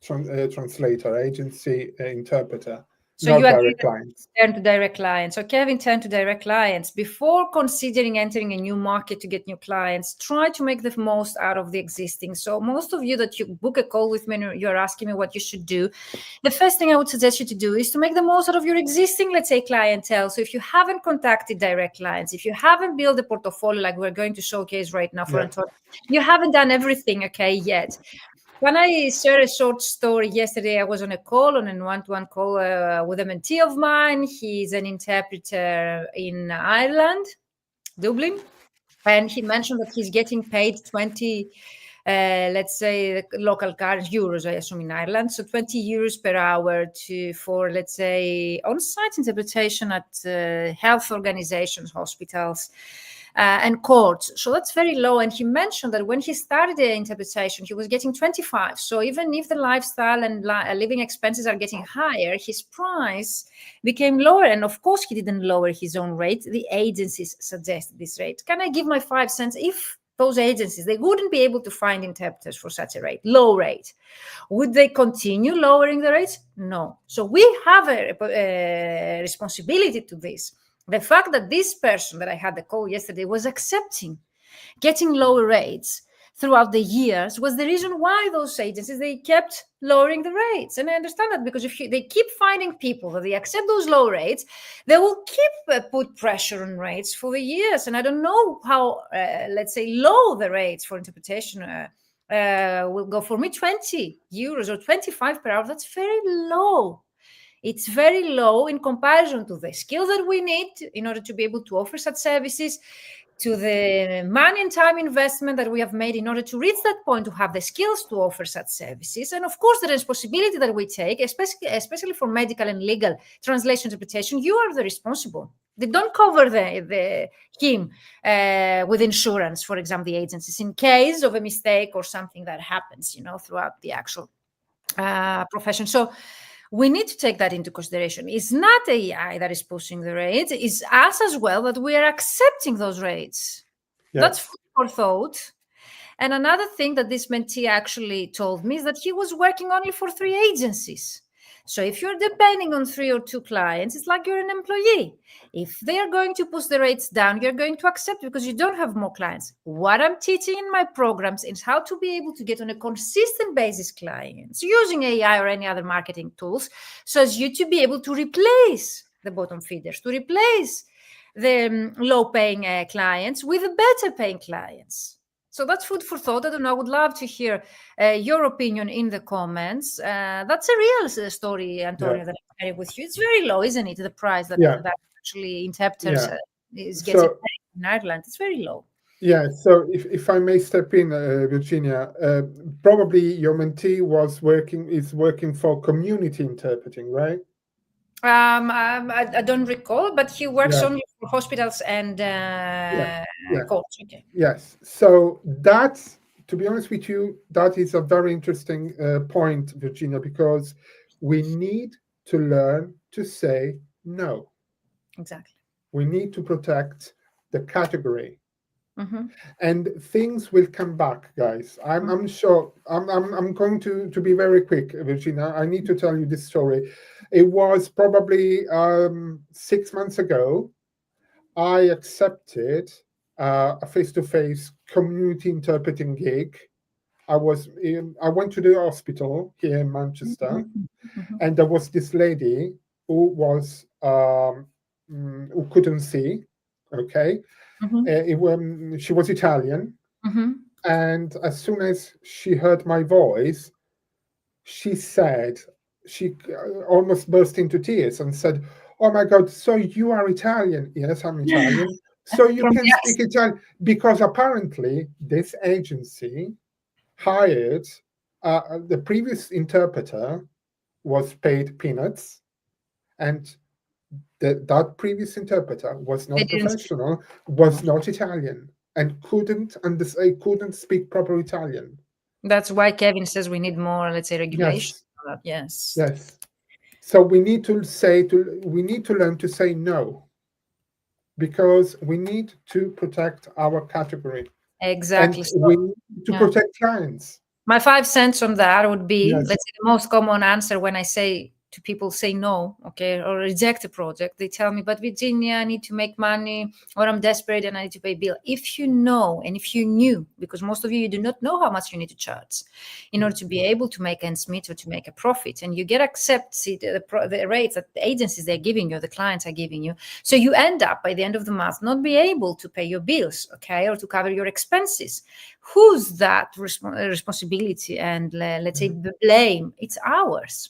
translator, agency, interpreter, So you not agree direct that clients. turn to direct clients. So Kevin, turn to direct clients. Before considering entering a new market to get new clients, try to make the most out of the existing. So most of you that you book a call with me and you're asking me what you should do, the first thing I would suggest you to do is to make the most out of your existing, let's say, clientele. So if you haven't contacted direct clients, if you haven't built a portfolio like we're going to showcase right now for Yeah. Antonio, you haven't done everything, okay, yet. When I share a short story yesterday, I was on a call, on a one-to-one call with a mentee of mine. He's an interpreter in Ireland, Dublin, and he mentioned that he's getting paid 20, let's say, local euros, I assume, in Ireland. So 20 euros per hour for, let's say, on-site interpretation at health organizations, hospitals, and courts. So that's very low. And he mentioned that when he started the interpretation, he was getting 25. So even if the lifestyle and living expenses are getting higher, his price became lower. And of course, he didn't lower his own rate. The agencies suggested this rate. Can I give my 5 cents? If those agencies, they wouldn't be able to find interpreters for such a rate, low rate, would they continue lowering the rates? No. So we have a responsibility to this. The fact that this person that I had the call yesterday was accepting getting lower rates throughout the years was the reason why those agencies, they kept lowering the rates. And I understand that, because if they keep finding people that they accept those low rates, they will keep put pressure on rates for the years. And I don't know how, let's say, low the rates for interpretation will go. For me, 20 euros or 25 per hour, that's very low. It's very low in comparison to the skills that we need in order to be able to offer such services, to the money and time investment that we have made in order to reach that point, to have the skills to offer such services. And of course, the responsibility that we take, especially for medical and legal translation interpretation, you are the responsible. They don't cover him with insurance, for example, the agencies, in case of a mistake or something that happens, throughout the actual profession. So we need to take that into consideration. It's not AI that is pushing the rates, it's us as well that we are accepting those rates. Yes. That's food for thought. And another thing that this mentee actually told me is that he was working only for 3 agencies. So if you're depending on 3 or 2 clients, it's like you're an employee. If they are going to push the rates down, you're going to accept because you don't have more clients. What I'm teaching in my programs is how to be able to get on a consistent basis clients using AI or any other marketing tools, so as you to be able to replace the bottom feeders, to replace the low-paying clients with the better-paying clients. So that's food for thought. I don't know. I would love to hear your opinion in the comments. That's a real story, Antonio, that I'm sharing with you. It's very low, isn't it? The price that actually interpreters is getting paid in Ireland. It's very low. Yeah. So if I may step in, Virginia, probably your mentee is working for community interpreting, right? I don't recall, but he works only for hospitals and courts. Okay. Yes. So that's, to be honest with you, that is a very interesting point, Virginia, because we need to learn to say no. Exactly. We need to protect the category. Mm-hmm. And things will come back, guys. I'm sure. I'm going to be very quick, Virginia. I need to tell you this story. It was probably 6 months ago. I accepted a face-to-face community interpreting gig. I went to the hospital here in Manchester, Mhm. Mhm. and there was this lady who was who couldn't see. Okay, Mhm. she was Italian, Mhm. and as soon as she heard my voice, she said, she almost burst into tears and said, "Oh my God, so you are Italian?" "Yes, I'm Italian." "So you From can yes. speak Italian?" Because apparently this agency hired the previous interpreter was paid peanuts, and that previous interpreter was They not didn't speak. professional, was not Italian, and couldn't speak proper Italian. That's why Kevin says we need more, let's say, regulation. Yes, Yes, yes. So we need to learn to say no, because we need to protect our category, and exactly. So, we need to yeah. protect clients. My 5 cents on that would be, Yes. let's say, the most common answer when I say to people, say no, okay, or reject a project. They tell me, but Virginia, I need to make money, or I'm desperate and I need to pay bill. If you know, and if you knew, because most of you do not know how much you need to charge in order to be able to make ends meet or to make a profit, and you get accepted the rates that the agencies they're giving you, the clients are giving you, so you end up by the end of the month not be able to pay your bills, okay, or to cover your expenses. Who's that responsibility and let's say the blame? It's ours.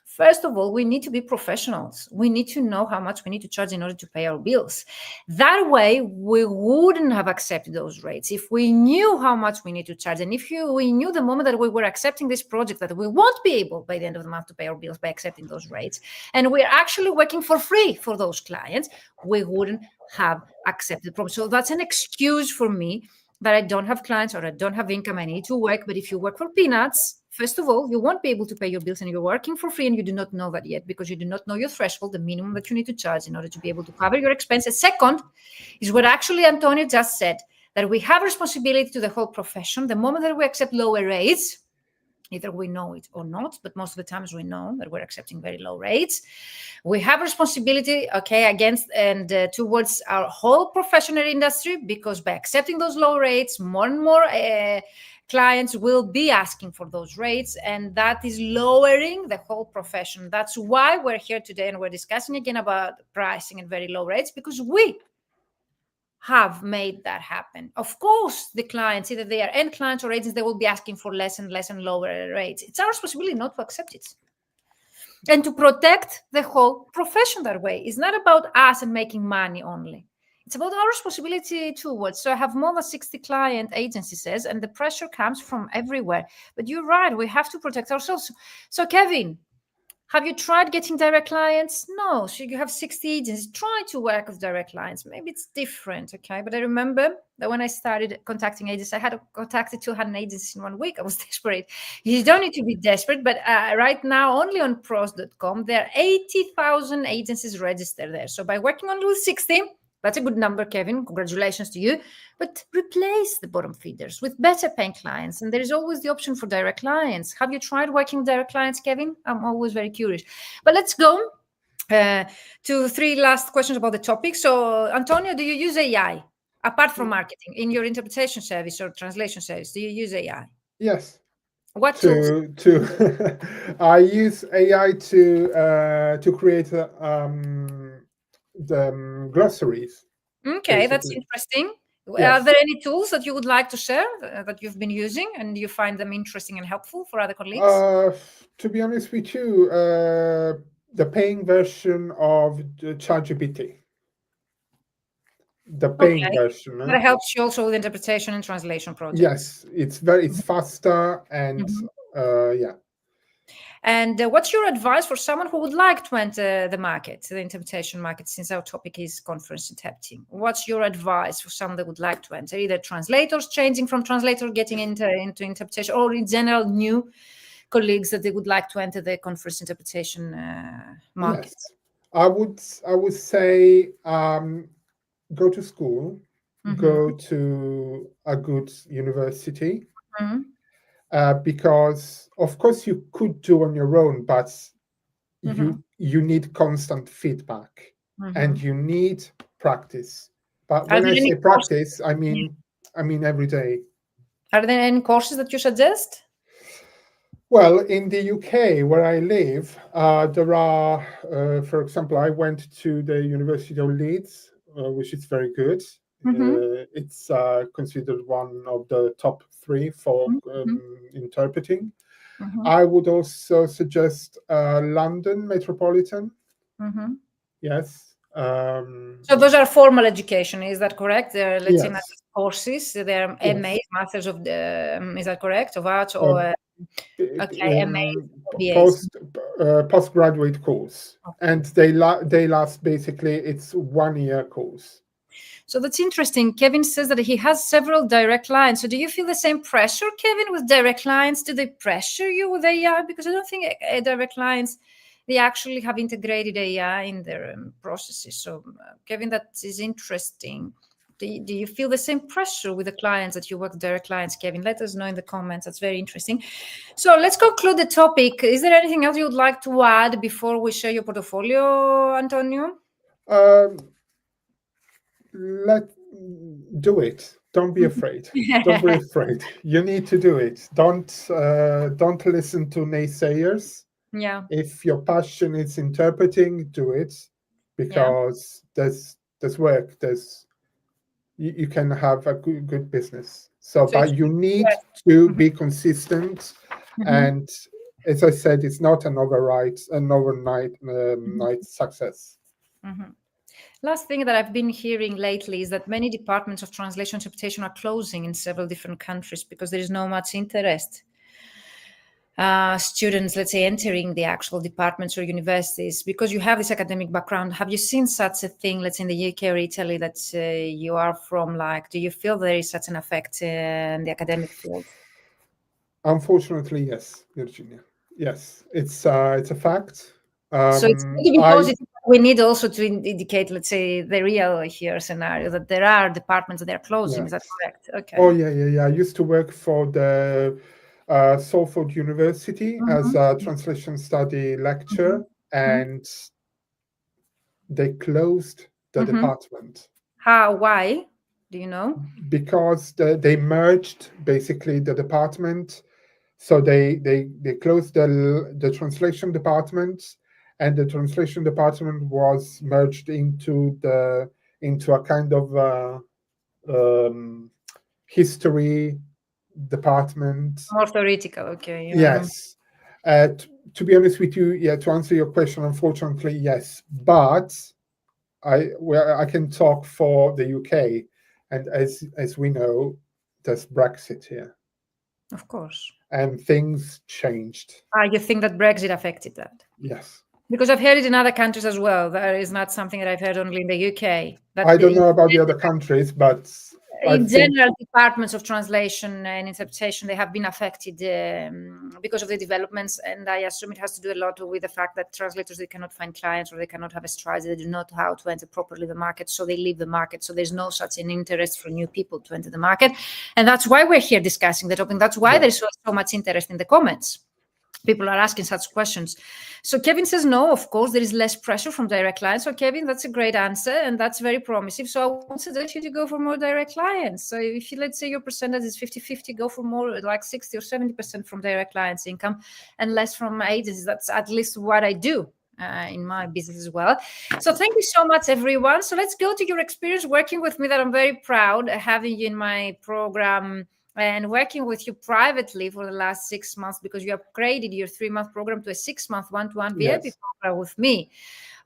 First of all, we need to be professionals. We need to know how much we need to charge in order to pay our bills. That way, we wouldn't have accepted those rates if we knew how much we need to charge. And if we knew the moment that we were accepting this project that we won't be able by the end of the month to pay our bills by accepting those rates, and we're actually working for free for those clients, we wouldn't have accepted the problem. So that's an excuse for me that I don't have clients or I don't have income, I need to work. But if you work for peanuts, first of all, you won't be able to pay your bills and you're working for free and you do not know that yet because you do not know your threshold, the minimum that you need to charge in order to be able to cover your expenses. Second is what actually Antonio just said, that we have responsibility to the whole profession. The moment that we accept lower rates, either we know it or not, but most of the times we know that we're accepting very low rates. We have responsibility, okay, against and towards our whole professional industry, because by accepting those low rates, more and more clients will be asking for those rates, and that is lowering the whole profession. That's why we're here today and we're discussing again about pricing and very low rates, because we have made that happen. Of course, the clients, either they are end clients or agents, they will be asking for less and less and lower rates. It's our responsibility not to accept it and to protect the whole profession that way. It's not about us and making money only. It's about our responsibility towards. So I have more than 60 client agencies, and the pressure comes from everywhere. But you're right, we have to protect ourselves. So Kevin, have you tried getting direct clients? No. So you have 60 agents. Try to work with direct clients. Maybe it's different, okay? But I remember that when I started contacting agents, I had contacted 200 agents in 1 week. I was desperate. You don't need to be desperate, but right now, only on pros.com, there are 80,000 agencies registered there. So by working only with 60, that's a good number, Kevin. Congratulations to you. But replace the bottom feeders with better paying clients. And there is always the option for direct clients. Have you tried working with direct clients, Kevin? I'm always very curious. But let's go to 3 last questions about the topic. So, Antonio, do you use AI apart from marketing in your interpretation service or translation service? Do you use AI? Yes. What tools? To I use AI to create the glossaries, Okay, that's basically. interesting. Are Yes. there any tools that you would like to share that you've been using and you find them interesting and helpful for other colleagues? To be honest with you, the paying version of the ChatGPT, the paying Okay. version. That helps you also with interpretation and translation projects. Yes, it's faster, and Mhm. yeah. And what's your advice for someone who would like to enter the market, the interpretation market, since our topic is conference interpreting? What's your advice for someone that would like to enter, either translators changing from translator, getting into interpretation, or in general new colleagues that they would like to enter the conference interpretation market? Yes, I would say go to school, go Mm-hmm. to a good university, Mm-hmm. because of course you could do on your own, but Mm-hmm. you need constant feedback, Mm-hmm. and you need practice. But Are when there I any say practice, I mean every day. Are there any courses that you suggest? Well, in the UK, where I live, there are, for example, I went to the University of Leeds, which is very good. It's considered one of the top 3 for interpreting. I would also suggest London Metropolitan. Yes. So those are formal education, is that correct? They're, let's say, not Yes. courses. They're Yes. MA, Masters of the, is that correct? Of Arts or okay, MA, BAs. Postgraduate course, and they last basically it's 1-year course. So that's interesting. Kevin says that he has several direct clients. So do you feel the same pressure, Kevin, with direct clients? Do they pressure you with AI? Because I don't think direct clients, they actually have integrated AI in their processes. So Kevin, that is interesting. Do you feel the same pressure with the clients that you work with direct clients, Kevin? Let us know in the comments. That's very interesting. So let's conclude the topic. Is there anything else you would like to add before we share your portfolio, Antonio? Do it. Don't be afraid. Don't be afraid. You need to do it. Don't listen to naysayers. Yeah. If your passion is interpreting, do it, because there's work. You can have a good business. But you need to be consistent, and as I said, it's not an overnight success. Last thing that I've been hearing lately is that many departments of translation interpretation are closing in several different countries because there is no much interest. Students, let's say, entering the actual departments or universities, because you have this academic background. Have you seen such a thing, let's say in the UK or Italy, that you are from? Like, do you feel there is such an effect in the academic field? Unfortunately, yes, Virginia. Yes, it's a fact. So it's really positive. We need also to indicate, let's say, the real here scenario, that there are departments that are closing. Is that correct? Okay. Oh, yeah. I used to work for the Salford University as a translation study lecturer, and they closed the department. How? Why? Do you know? Because they merged basically the department. So they closed the translation department, and the translation department was merged into a kind of history department. More theoretical, okay. Yes. To be honest with you, to answer your question, unfortunately, yes. But I can talk for the UK, and as we know, there's Brexit here. Of course. And things changed. You think that Brexit affected that? Yes. Because I've heard it in other countries as well. That is not something that I've heard only in the UK. I don't know about the other countries, but in general, departments of translation and interpretation, they have been affected because of the developments. And I assume it has to do a lot with the fact that translators, they cannot find clients, or they cannot have a strategy. They do not know how to enter properly the market. So they leave the market. So there's no such an interest for new people to enter the market. And that's why we're here discussing the topic. That's why there's so much interest in the comments. People are asking such questions. So Kevin says, no, of course, there is less pressure from direct clients. So Kevin, that's a great answer. And that's very promising. So I would suggest you to go for more direct clients. So if you, let's say your percentage is 50-50, go for more like 60 or 70% from direct clients income and less from agencies. That's at least what I do in my business as well. So thank you so much, everyone. So let's go to your experience working with me, that I'm very proud having you in my program and working with you privately for the last 6 months, because you upgraded your 3-month program to a 6-month one-to-one VIP program with me.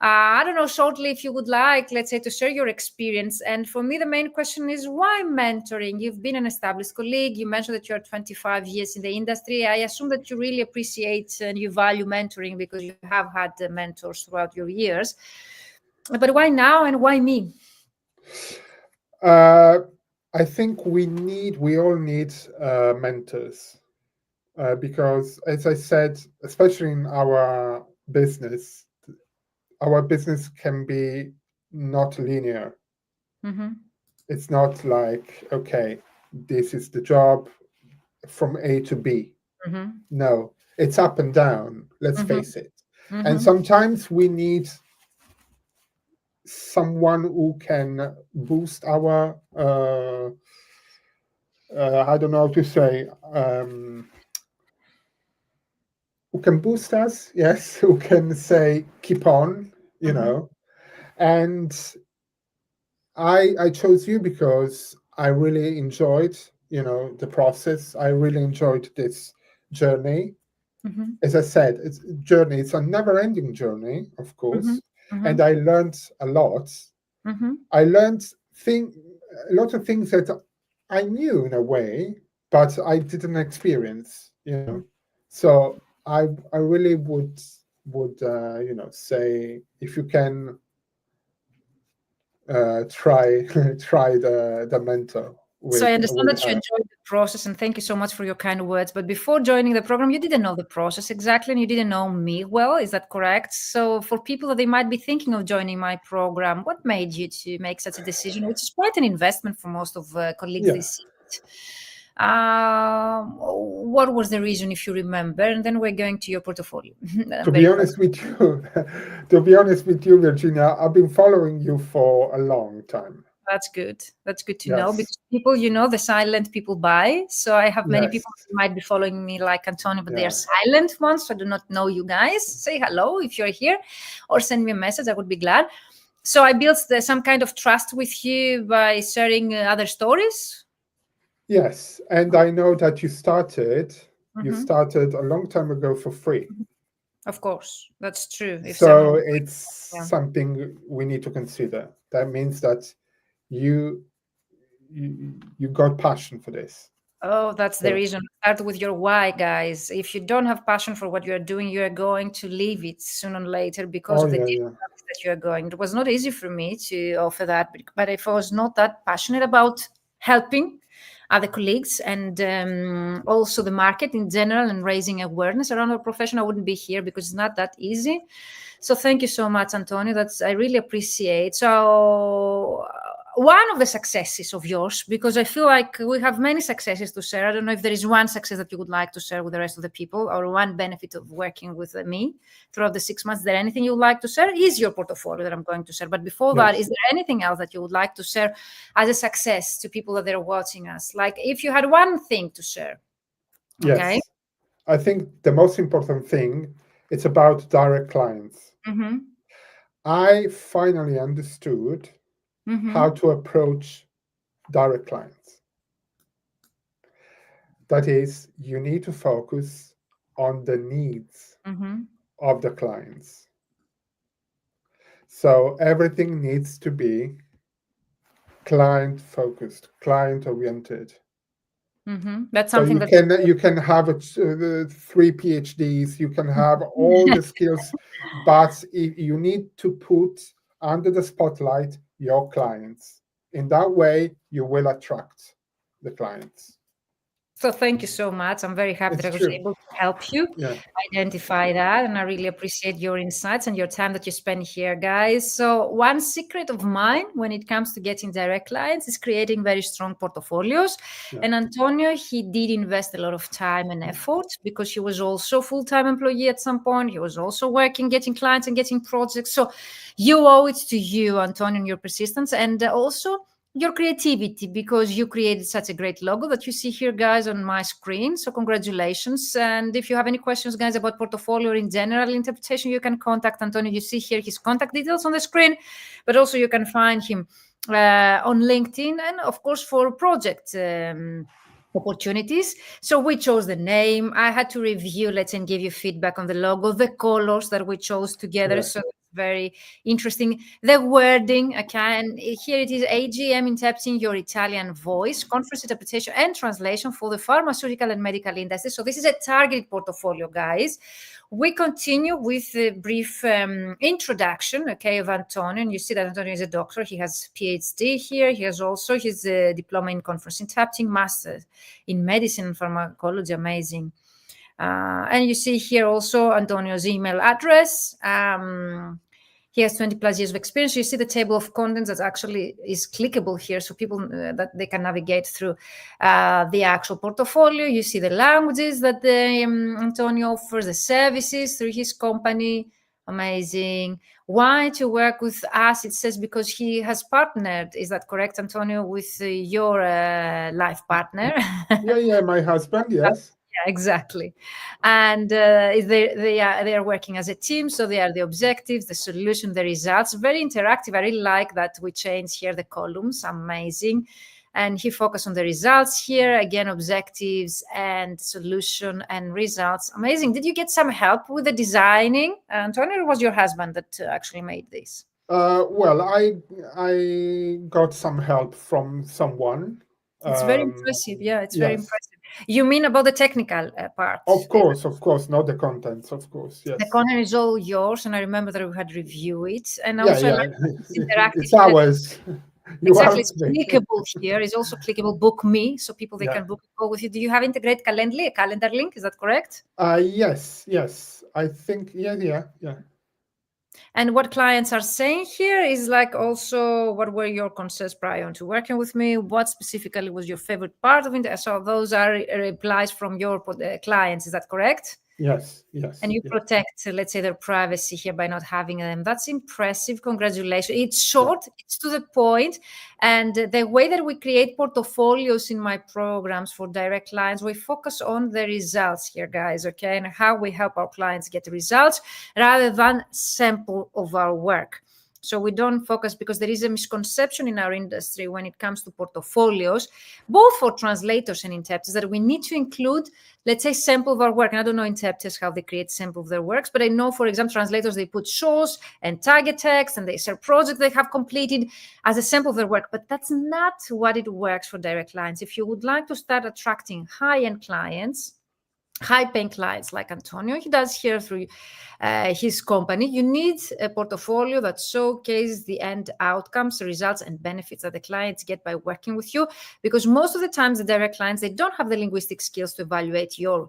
I don't know, shortly, if you would like, let's say, to share your experience. And for me, the main question is, why mentoring? You've been an established colleague. You mentioned that you're 25 years in the industry. I assume that you really appreciate and you value mentoring because you have had mentors throughout your years. But why now and why me? I think we all need mentors, because, as I said, especially in our business can be not linear. It's not like, okay, this is the job from A to B. No, it's up and down. Let's face it. And sometimes we need someone who can boost our I don't know how to say, who can boost us, yes, who can say keep on, and I chose you because I really enjoyed, the process. I really enjoyed this journey. As I said, it's a journey. It's a never-ending journey, of course, and I learned a lot. I learned a lot of things that I knew in a way, but I didn't experience. So I really would say, if you can try try the mentor So I with understand that you her. enjoyed the process, and thank you so much for your kind words. But before joining the program, you didn't know the process exactly, and you didn't know me well. Is that correct? So for people that they might be thinking of joining my program, what made you to make such a decision, which is quite an investment for most of colleagues Yeah. they see it? What was the reason, if you remember? And then we're going to your portfolio. To be honest with you, Virginia, I've been following you for a long time. That's good. That's good to know, Yes. because people, the silent people buy. So I have many Yes. people who might be following me like Antonio, but they are Yeah. silent ones. So I do not know you guys. Say hello if you're here, or send me a message. I would be glad. So I built some kind of trust with you by sharing other stories. Yes, and I know that you started Mhm. a long time ago for free. Of course, that's true. If So someone, it's yeah. something we need to consider. That means that you you got passion for this. Oh, that's the So, reason. Start with your why, guys. If you don't have passion for what you are doing, you are going to leave it sooner or later because oh of the yeah, yeah. difficulties that you are going. It was not easy for me to offer that, but if I was not that passionate about helping other colleagues and also the market in general and raising awareness around our profession, I wouldn't be here, because it's not that easy. So thank you so much, Antonio. I really appreciate. So one of the successes of yours, because I feel like we have many successes to share. I don't know if there is one success that you would like to share with the rest of the people, or one benefit of working with me throughout the 6 months. Is there anything you would like to share? Is your portfolio that I'm going to share. But before that, Yes. is there anything else that you would like to share as a success to people that are watching us? Like if you had one thing to share. Okay. Yes. I think the most important thing, it's about direct clients. I finally understood how to approach direct clients. That is, you need to focus on the needs of the clients. So everything needs to be client focused, client oriented. That's So something that you can have 3 PhDs, you can have all the skills, but you need to put under the spotlight your clients. In that way, you will attract the clients. So thank you so much. I'm very happy that It's I was true. able to help you Yeah. identify that. And I really appreciate your insights and your time that you spend here, guys. So one secret of mine when it comes to getting direct clients is creating very strong portfolios. Yeah. And Antonio, he did invest a lot of time and effort, because he was also a full-time employee at some point. He was also working, getting clients and getting projects. So you owe it to you, Antonio, and your persistence. And also your creativity, because you created such a great logo that you see here, guys, on my screen. So congratulations. And if you have any questions, guys, about portfolio or in general interpretation, you can contact Antonio. You see here his contact details on the screen, but also you can find him on LinkedIn, and of course for project opportunities. So we chose the name. I had to review, and give you feedback on the logo, the colors that we chose together. Right. So very interesting. The wording, okay, and here it is: AGM interpreting your Italian voice, conference interpretation and translation for the pharmaceutical and medical industry. So this is a targeted portfolio, guys. We continue with a brief introduction, okay, of Antonio. And you see that Antonio is a doctor. He has PhD here. He has also his diploma in conference interpreting, master in medicine and pharmacology. Amazing. And you see here also Antonio's email address. He has 20 plus years of experience. You see the table of contents that actually is clickable here, so people that they can navigate through the actual portfolio. You see the languages that Antonio offers, the services through his company, Amazing. Why to work with us? It says because he has partnered. Is that correct, Antonio, with your life partner? Yeah, my husband, yes. Yeah, exactly. And they are working as a team, so they are the objectives, the solution, the results. Very interactive. I really like that we change here the columns. Amazing. And he focused on the results here again, objectives and solution and results. Amazing. Did you get some help with the designing, Antonio, or was your husband that actually made this? Well, I got some help from someone. It's very impressive. Yeah, it's very Yes, impressive. You mean about the technical part? of course, not the contents, of course. The Yes, content is all yours, and I remember that we had review it. And yeah, also, I yeah. like that it's interactive It's here. ours. You Exactly, it's asked me. clickable here. It's also clickable. Book me, so people they Yeah. can book a call with you. Do you have integrate calendar link? Is that correct? Yes. I think yeah. And what clients are saying here is like also what were your concerns prior to working with me? What specifically was your favorite part of it? So those are replies from your clients. Is that correct? Yes. And you protect, let's say, their privacy here by not having them. That's impressive. Congratulations. It's short, it's to the point. And the way that we create portfolios in my programs for direct clients, we focus on the results here, guys, okay? And how we help our clients get results rather than sample of our work. So we don't focus, because there is a misconception in our industry when it comes to portfolios, both for translators and interpreters, that we need to include, let's say, sample of our work. And I don't know interpreters how they create sample of their works, but I know, for example, translators, they put shows and target text and they share projects they have completed as a sample of their work. But that's not what it works for direct clients. If you would like to start attracting high-end clients, high-paying clients like Antonio, he does here through his company, you need a portfolio that showcases the end outcomes, results, and benefits that the clients get by working with you. Because most of the times, the direct clients, they don't have the linguistic skills to evaluate your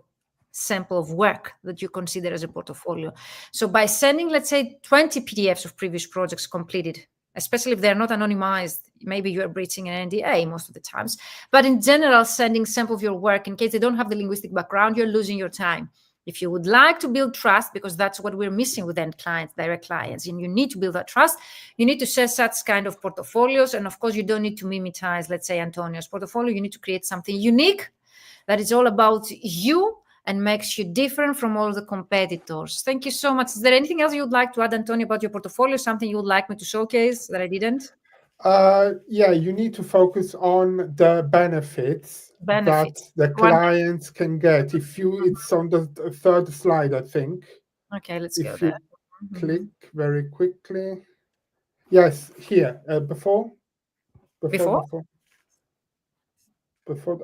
sample of work that you consider as a portfolio. So by sending, let's say, 20 PDFs of previous projects completed, especially if they're not anonymized, maybe you are breaching an NDA most of the times. But in general, sending sample of your work, in case they don't have the linguistic background, you're losing your time. If you would like to build trust, because that's what we're missing with end clients, direct clients, and you need to build that trust, you need to share such kind of portfolios. And of course, you don't need to mimetize, let's say, Antonio's portfolio. You need to create something unique that is all about you and makes you different from all the competitors. Thank you so much. Is there anything else you would like to add, Antonio, about your portfolio? Something you would like me to showcase that I didn't? Yeah, you need to focus on the benefits that the clients can get. It's on the third slide, I think. Okay, let's go If there. you click very quickly. Yes, here, before.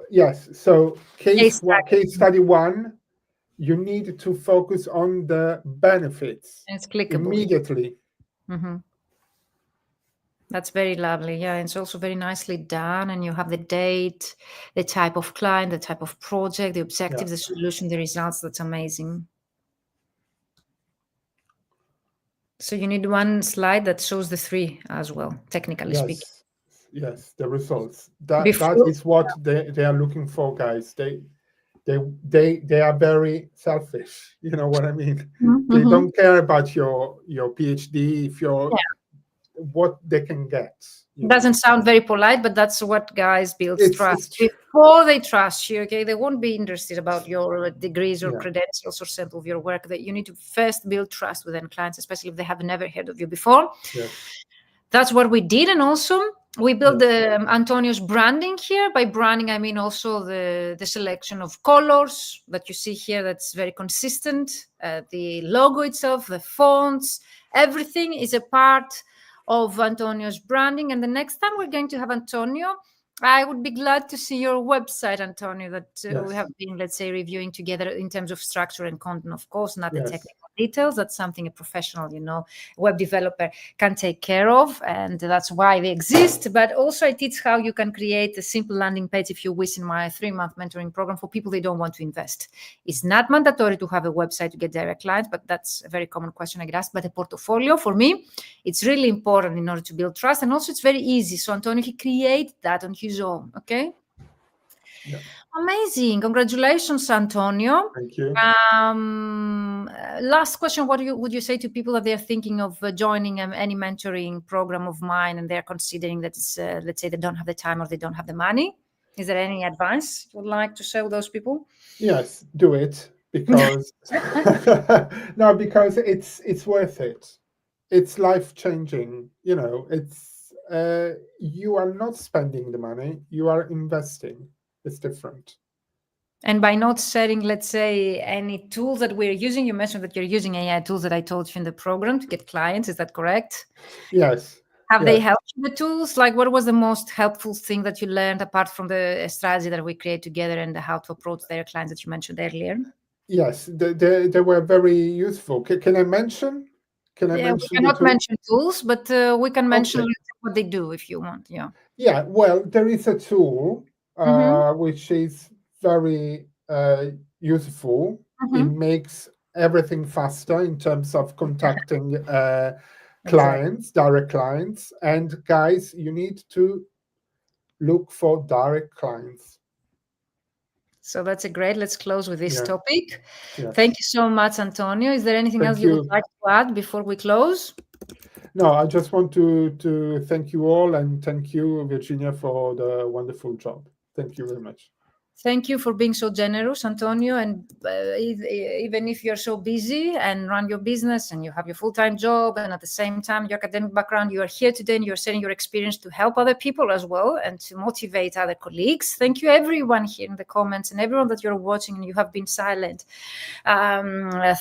Yes, so case study 1, you need to focus on the benefits. And it's clickable immediately. That's very lovely. Yeah, it's also very nicely done. And you have the date, the type of client, the type of project, the objective, the solution, the results. That's amazing. So you need one slide that shows the 3 as well, technically speaking. Yes, the results. That is what they are looking for, guys. They are very selfish. You know what I mean? They don't care about your PhD, if you're what they can get. Doesn't sound very polite, but that's what guys build trust. Before they trust you, okay, they won't be interested about your degrees or credentials or sample of your work. That you need to first build trust with end clients, especially if they have never heard of you before. That's what we did. And also we built Antonio's branding here. By branding, I mean also the selection of colors that you see here. That's very consistent. The logo itself, the fonts, everything is a part of Antonio's branding. And the next time we're going to have Antonio, I would be glad to see your website, Antonio, that we have been, let's say, reviewing together in terms of structure and content, of course, not the technical details. That's something a professional, web developer can take care of. And that's why they exist. But also I teach how you can create a simple landing page, if you wish, in my 3-month mentoring program for people they don't want to invest. It's not mandatory to have a website to get direct clients, but that's a very common question I get asked. But a portfolio, for me, it's really important in order to build trust. And also it's very easy. So Antonio, he created that on his own, okay? Yeah. Amazing. Congratulations, Antonio. Thank you. Last question. What would you say to people that they're thinking of joining any mentoring program of mine and they're considering that it's, let's say they don't have the time or they don't have the money? Is there any advice you would like to share with those people? Yes, do it because no, because it's worth it. It's life changing. You know, it's you are not spending the money, you are investing. It's different. And by not sharing, let's say, any tools that we're using, you mentioned that you're using AI tools that I told you in the program to get clients. Is that correct? Yes. Have they Yes. helped you, the tools? Like, what was the most helpful thing that you learned apart from the strategy that we create together and how to approach their clients that you mentioned earlier? Yes, they were very useful. Can I mention? Can I Yeah, we mention the cannot tool? mention tools, but we can mention Okay. what they do if you want. Yeah. Yeah, well, there is a tool Mm-hmm. which is very useful. It Mm-hmm. makes everything faster in terms of contacting Exactly. clients, direct clients. And guys, you need to look for direct clients. So that's a great. Let's close with this Yeah, topic. Thank yes. you so much, Antonio. Is there anything else Thank you would you. like to add before we close? No, I just want to thank you all and thank you, Virginia, for the wonderful job. Thank you very much. Thank you for being so generous, Antonio. And even if you're so busy and run your business and you have your full-time job and at the same time your academic background, you are here today and you're sharing your experience to help other people as well and to motivate other colleagues. Thank you, everyone here in the comments and everyone that you're watching and you have been silent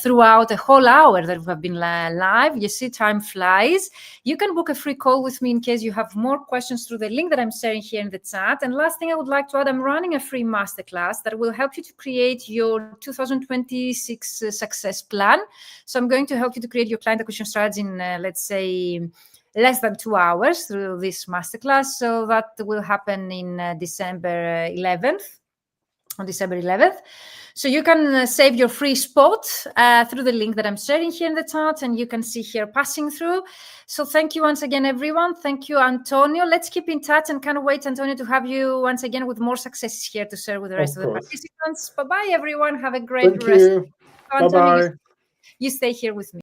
throughout the whole hour that we have been live. You see, time flies. You can book a free call with me in case you have more questions through the link that I'm sharing here in the chat. And last thing I would like to add, I'm running a free masterclass that will help you to create your 2026 success plan. So I'm going to help you to create your client acquisition strategy in, let's say, less than 2 hours through this masterclass. So that will happen in December 11th. On December 11th. So you can save your free spot through the link that I'm sharing here in the chat, and you can see here passing through. So thank you once again, everyone. Thank you, Antonio. Let's keep in touch and can't wait, Antonio, to have you once again with more successes here to share with the rest Of of the course. participants. Bye-bye, everyone. Have a great Thank rest. you. Antonio, Bye-bye. you stay here with me.